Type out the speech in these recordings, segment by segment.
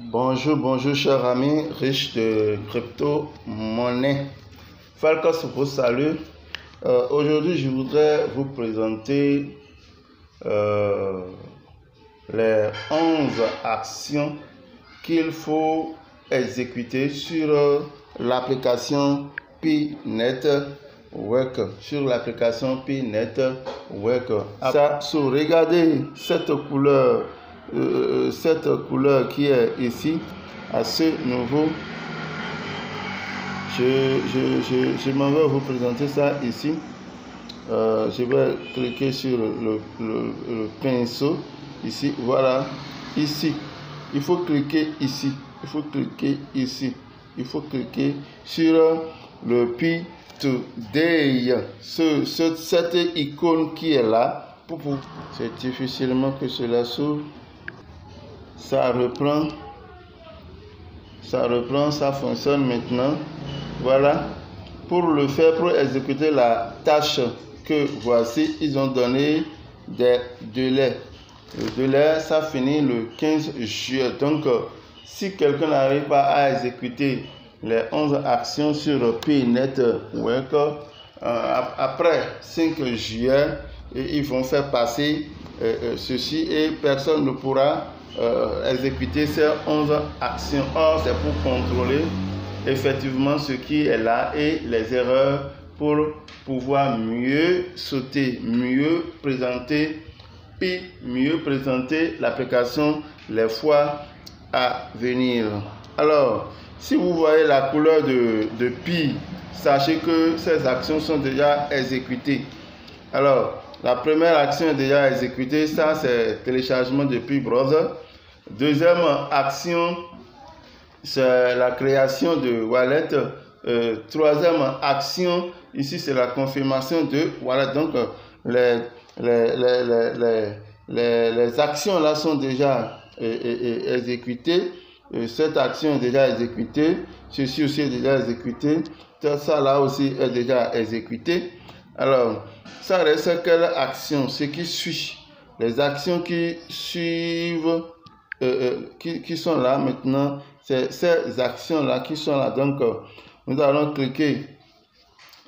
Bonjour chers amis riches de crypto-monnaie. Falcos vous salue. Aujourd'hui, je voudrais vous présenter les 11 actions qu'il faut exécuter sur l'application P-Network. Ça, regardez cette couleur. Cette couleur qui est ici à ce niveau, je m'en vais vous présenter ça ici. Je vais cliquer sur le pinceau ici, voilà, ici il faut cliquer ici, il faut cliquer sur le P-Today, cette icône qui est là. C'est difficilement que cela s'ouvre. Ça reprend, ça fonctionne maintenant. Voilà. Pour le faire, pour exécuter la tâche que voici, ils ont donné des délais. Le délai, ça finit le 15 juillet. Donc, si quelqu'un n'arrive pas à exécuter les 11 actions sur P-Network, après 5 juillet, ils vont faire passer ceci et personne ne pourra exécuter ces 11 actions. Or, c'est pour contrôler effectivement ce qui est là et les erreurs pour pouvoir mieux sauter, mieux présenter l'application les fois à venir. Alors, si vous voyez la couleur de Pi, sachez que ces actions sont déjà exécutées. Alors, la première action est déjà exécutée, ça c'est téléchargement de Pi Browser. Deuxième action, c'est la création de wallet. Troisième action, ici c'est la confirmation de wallet. Donc les actions là sont déjà exécutées. Cette action est déjà exécutée. Ceci aussi est déjà exécuté. Ça là aussi est déjà exécuté. Alors, ça reste quelle action? Ce qui suit. Les actions qui suivent, qui sont là maintenant, c'est ces actions-là qui sont là. Donc, nous allons cliquer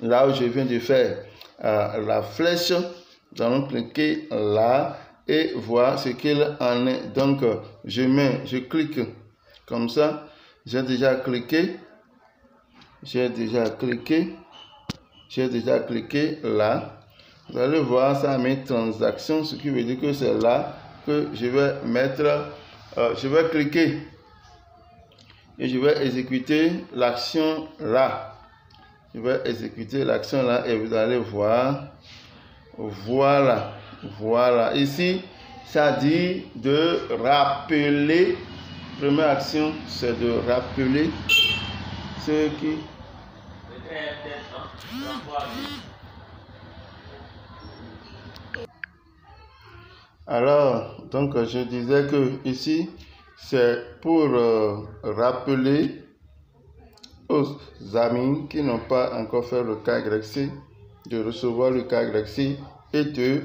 là où je viens de faire la flèche. Nous allons cliquer là et voir ce qu'il en est. Donc, je clique comme ça. J'ai déjà cliqué là. Vous allez voir ça mes transactions, ce qui veut dire que c'est là que je vais mettre, je vais cliquer et je vais exécuter l'action là. Je vais exécuter l'action là et vous allez voir, voilà. Ici, ça dit de rappeler. Première action, c'est de rappeler ce qui... Alors, donc je disais que ici, c'est pour rappeler aux amis qui n'ont pas encore fait le KYC de recevoir le KYC et de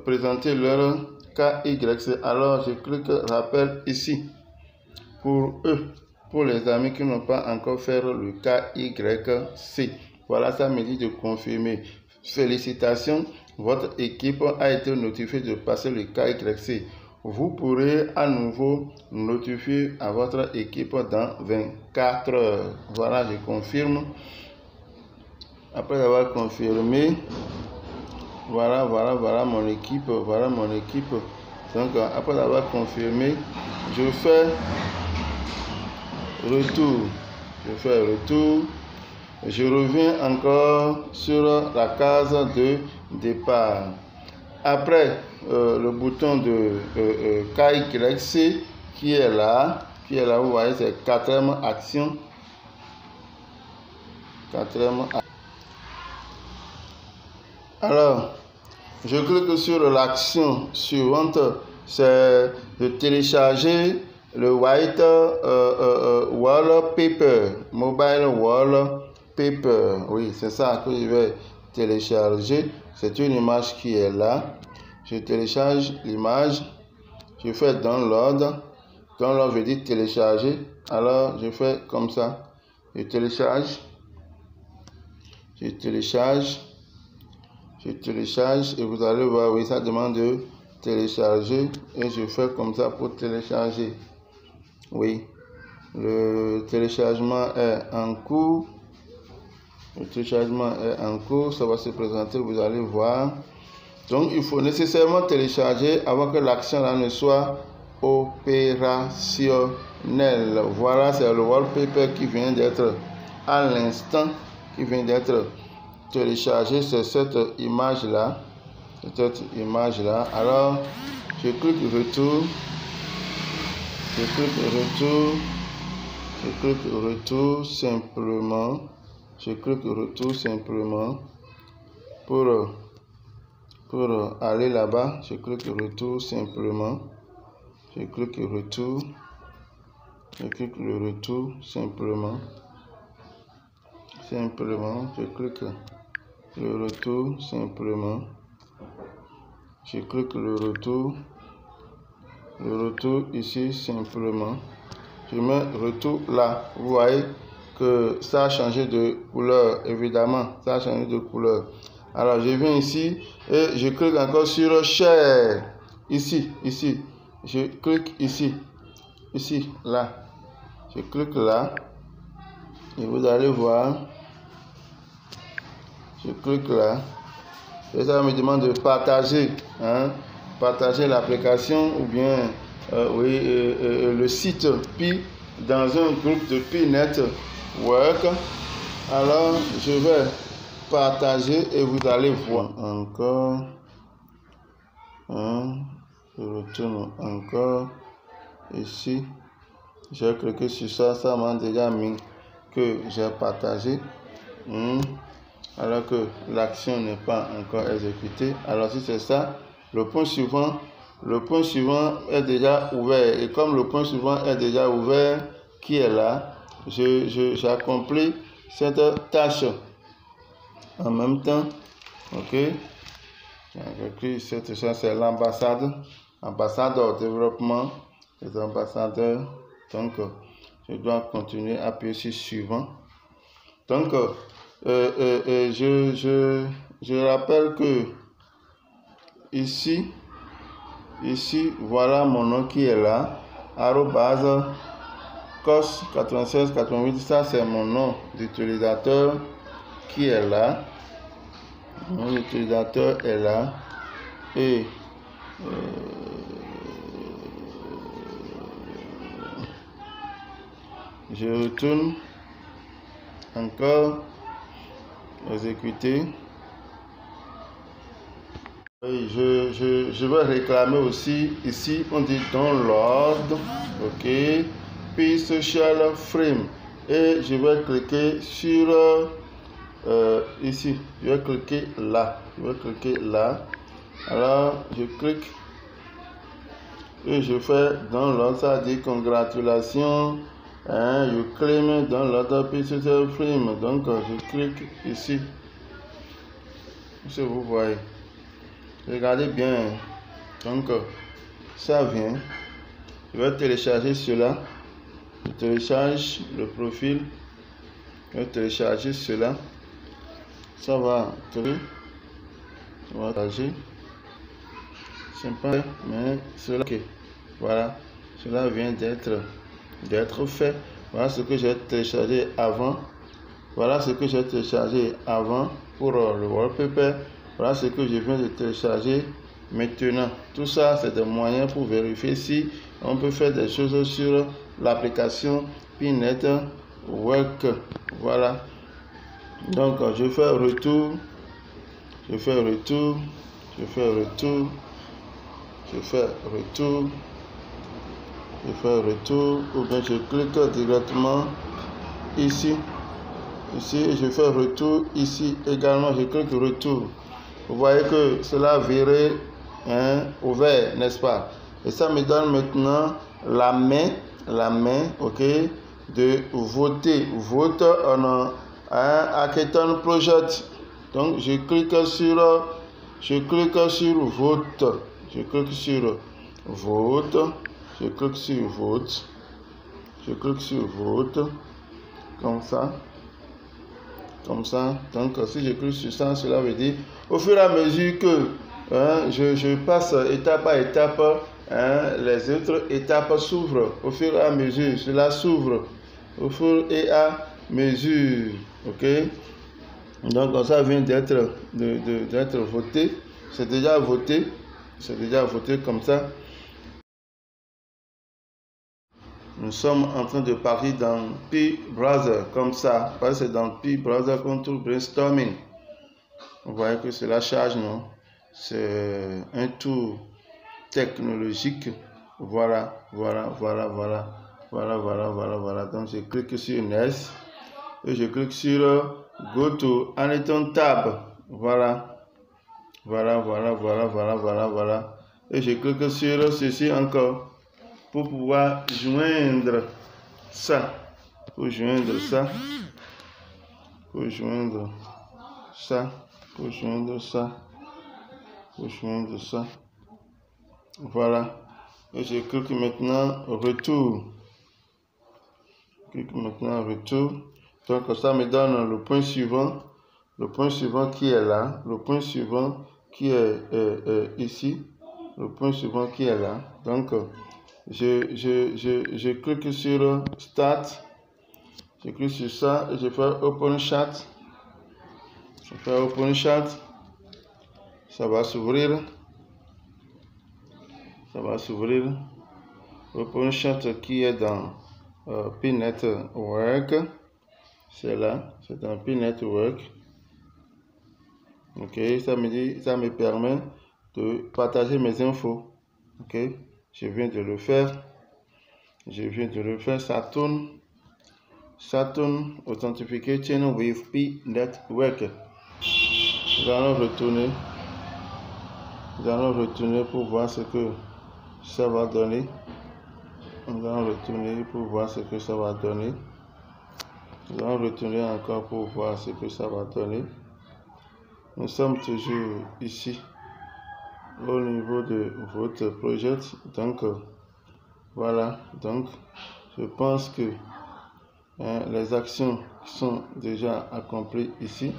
présenter leur KYC. Alors, je clique rappel ici pour eux, pour les amis qui n'ont pas encore fait le KYC. Voilà, ça me dit de confirmer. Félicitations, votre équipe a été notifiée de passer le KYC. Vous pourrez à nouveau notifier à votre équipe dans 24 heures. Voilà, je confirme. Après avoir confirmé, voilà mon équipe. Donc, après avoir confirmé, je fais retour. Je reviens encore sur la case de départ. Après le bouton de KYC qui est là, vous voyez, c'est quatrième action. Alors, je clique sur l'action suivante, c'est de télécharger le white wallpaper, mobile wallpaper. Oui, c'est ça que je vais télécharger. C'est une image qui est là. Je télécharge l'image, je fais download. Donc là, je dis télécharger. Alors, je fais comme ça. Je télécharge. Je télécharge. Je télécharge. Et vous allez voir, oui, ça demande de télécharger. Et je fais comme ça pour télécharger. Oui. Le téléchargement est en cours. Le téléchargement est en cours. Ça va se présenter, vous allez voir. Donc, il faut nécessairement télécharger avant que l'action là ne soit opérationnelle. Voilà, c'est le wallpaper qui vient d'être à l'instant, qui vient d'être téléchargé. C'est cette image là. Cette image là. Alors, je clique retour. Je clique retour. Je clique retour simplement. Je clique retour simplement pour aller là-bas. Je clique retour simplement. Je clique retour. Je clique le retour simplement. Simplement. Je clique le retour simplement. Je clique le retour. Le retour ici simplement. Je mets retour là. Vous voyez que ça a changé de couleur. Évidemment, ça a changé de couleur. Alors, je viens ici et je clique encore sur Share. Ici, ici. Je clique ici. Ici, là. Je clique là. Et vous allez voir. Je clique là. Et ça me demande de partager. Hein, partager l'application ou bien le site Pi dans un groupe de Pi Network. Alors, je vais partager et vous allez voir encore. Je retourne encore ici. J'ai cliqué sur ça, ça m'a déjà mis que j'ai partagé. Alors que l'action n'est pas encore exécutée. Alors si c'est ça, le point suivant est déjà ouvert. Et comme le point suivant est déjà ouvert, qui est là, j'accomplis cette tâche en même temps. Ok. Cette chose, c'est l'ambassade. Ambassadeur développement. Les ambassadeurs. Donc, je dois continuer à appuyer sur suivant. Donc, je rappelle que ici, voilà mon nom qui est là. @cos9688. Ça, c'est mon nom d'utilisateur qui est là. Mon utilisateur est là. Et je retourne encore exécuter. Et je vais réclamer aussi ici on dit download. Ok, puis social frame et je vais cliquer sur ici. Je vais cliquer là. Alors je clique et je fais download. Ça dit congratulations. You claim download social frame. Donc je clique ici. Si vous voyez. Regardez bien. Donc, ça vient. Je vais télécharger cela. Je télécharge le profil. Je vais télécharger cela. Ça va télécharger. C'est pas, mais cela. Okay. Voilà. Cela vient d'être fait. Voilà ce que j'ai téléchargé avant. Voilà ce que j'ai téléchargé avant pour le wallpaper. Voilà ce que je viens de télécharger maintenant. Tout ça, c'est des moyens pour vérifier si on peut faire des choses sur l'application Pi Network. Voilà. Donc, je fais retour. Je fais retour. Je fais retour. Je fais retour. Je fais retour. Ou bien je clique directement ici. Ici, je fais retour. Ici également, je clique retour. Vous voyez que cela virait ouvert, n'est-ce pas? Et ça me donne maintenant la main, ok, de voter. Vote en Hackathon Project. Donc je clique sur vote. Je clique sur vote. Je clique sur vote. Je clique sur vote. Comme ça. Comme ça. Donc, si je clique sur ça, cela veut dire, au fur et à mesure que je passe étape par étape, les autres étapes s'ouvrent. Au fur et à mesure, cela s'ouvre. Au fur et à mesure. Ok? Donc, ça vient d'être voté. C'est déjà voté. C'est déjà voté comme ça. Nous sommes en train de parler dans P-Browser, comme ça. Parce que c'est dans P-Browser qu'on trouve brainstorming. Vous voyez que cela charge, non? C'est un tour technologique. Voilà. Donc, je clique sur Next. Et je clique sur Go to Annotation Tab. Voilà. Et je clique sur ceci encore. Pour pouvoir joindre ça. Pour joindre ça. Voilà. Et je clique maintenant retour. Donc ça me donne le point suivant. Le point suivant qui est là. Le point suivant qui est ici. Le point suivant qui est là. Donc je clique sur Start. Je clique sur ça et je fais Open Chat. Ça va s'ouvrir. Open Chat qui est dans P-Network. C'est là. C'est dans P-Network. Ok. Ça me permet de partager mes infos. Ok. Je viens de le faire. Ça tourne. Authentication with P-Network. Nous allons retourner pour voir ce que ça va donner. Nous allons retourner encore pour voir ce que ça va donner. Nous sommes toujours ici au niveau de votre projet. Donc, voilà. Donc, je pense que les actions sont déjà accomplies ici.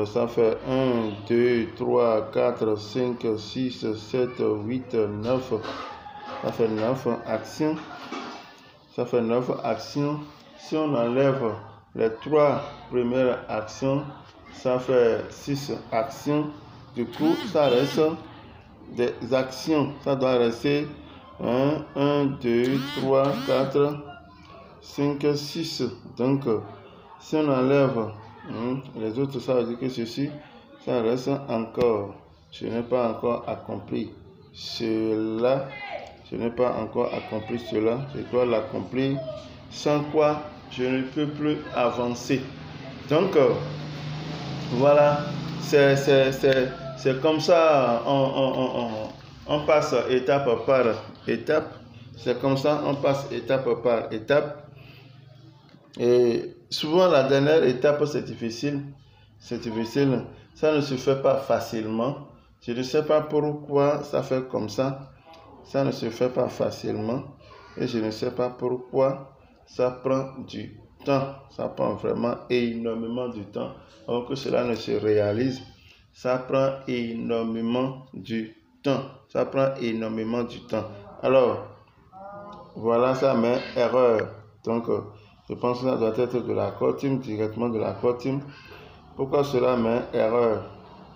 Ça fait 1, 2, 3, 4, 5, 6, 7, 8, 9. Ça fait 9 actions. Si on enlève les 3 premières actions, ça fait 6 actions. Du coup, ça reste des actions. Ça doit rester 1, 2, 3, 4, 5, 6. Donc, si on enlève les autres, ça veut dire que ceci, ça reste encore. Je n'ai pas encore accompli cela. Je dois l'accomplir. Sans quoi, je ne peux plus avancer. Donc, voilà. C'est comme ça. On passe étape par étape. C'est comme ça, on passe étape par étape. Et souvent, la dernière étape, c'est difficile. Ça ne se fait pas facilement. Je ne sais pas pourquoi ça fait comme ça. Ça ne se fait pas facilement. Et je ne sais pas pourquoi ça prend du temps. Ça prend vraiment énormément de temps. Alors que cela ne se réalise, ça prend énormément du temps. Alors, voilà, ça met erreur. Donc, je pense que ça doit être de la core team, directement de la core team. Pourquoi cela met erreur?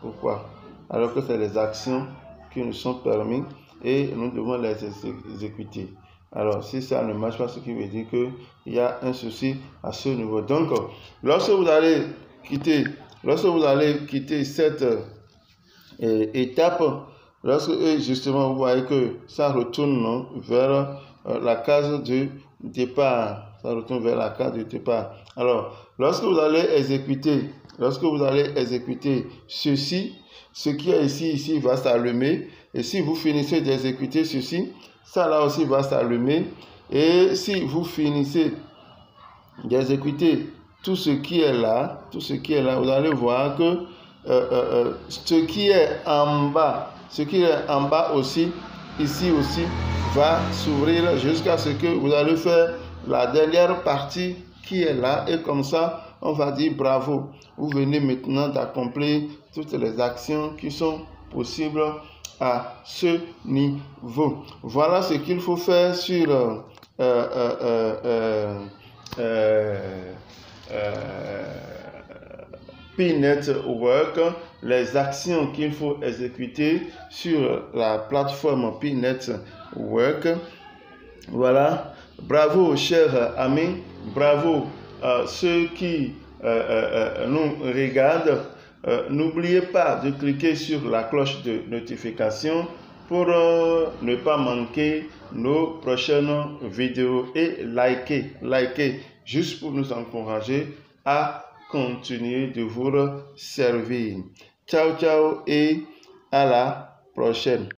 Pourquoi? Alors que c'est les actions qui nous sont permises et nous devons les exécuter. Alors, si ça ne marche pas, ce qui veut dire qu'il y a un souci à ce niveau. Donc, lorsque vous allez quitter cette étape, lorsque justement vous voyez que ça retourne vers la case de départ. Alors, lorsque vous allez exécuter ceci, ce qui est ici va s'allumer. Et si vous finissez d'exécuter ceci, ça là aussi va s'allumer. Et si vous finissez d'exécuter tout ce qui est là, vous allez voir que ce qui est en bas aussi, ici aussi, va s'ouvrir jusqu'à ce que vous allez faire la dernière partie qui est là. Et comme ça, on va dire bravo. Vous venez maintenant d'accomplir toutes les actions qui sont possibles à ce niveau. Voilà ce qu'il faut faire sur P-Network, les actions qu'il faut exécuter sur la plateforme P-Network. Voilà, bravo chers amis, bravo ceux qui nous regardent. N'oubliez pas de cliquer sur la cloche de notification pour ne pas manquer nos prochaines vidéos et likez juste pour nous encourager à continuer de vous servir. Ciao, ciao et à la prochaine.